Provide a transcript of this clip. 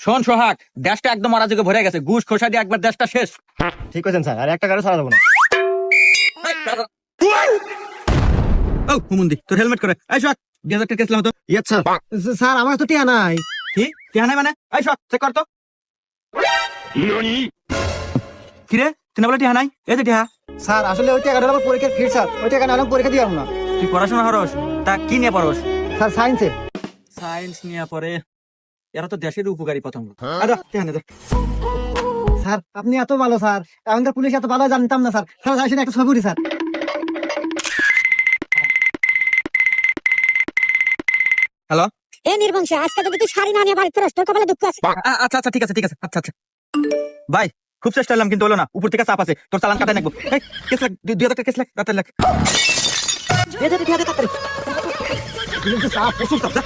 শোন সোহাগ, দেশটা একদম অরাজকে ভরে গেছে, ঘুষ খোসা দিয়ে একবার দেশটা শেষ। ঠিক আছেন স্যার, আর একটা গাড়ি ছাড়া যাবো না। ও হুমুন্দি, তোর হেলমেট করে। এই সোহাগ, 2000 টাকা কেসলাম তো। Yes sir. স্যার আমার তো টিয়া নাই। কি টিহা নাই মানে? এই সোহাগ, চেক কর তো। কি রে, তুই না বলে টিহা নাই? এই যে টিহা। স্যার আসলে ওই টাকাটা আমার পরীক্ষার ফির স্যার, ওই টাকা না হলে পরীক্ষা দিয়ে না। তুই পড়াশোনা করস? তা কি নিয়ে পড়স? স্যার সায়েন্সে। সায়েন্স নিয়ে পড়ে? এরা তো দেশের উপকারী প্রথম। আরে টিহা নে, দেখ। স্যার আপনি এত ভালো স্যার, এখন তো পুলিশ এত ভালো জানতাম না স্যার। স্যার আসেন একটা ছবি উঠি স্যার। হ্যালো। এ নির্বংশ, আজকে যদি তুই শাড়ি না নিয়ে বাড়ি ফেরস, তোর কপালে দুঃখ আছে। আচ্ছা আচ্ছা, ঠিক আছে ঠিক আছে, আচ্ছা আচ্ছা। ভাই খুব চেষ্টা করলাম কিন্তু হলো না, উপর থেকে চাপ আছে, তোর চালান কাটাই নাকবো। এই কেস লাগ, 2000 টাকা কেস লাগ, তাড়াতাড়ি লাগ। এ যদি টিয়া দে তাড়াতাড়ি। চাপ প্রচুর চাপ, যা।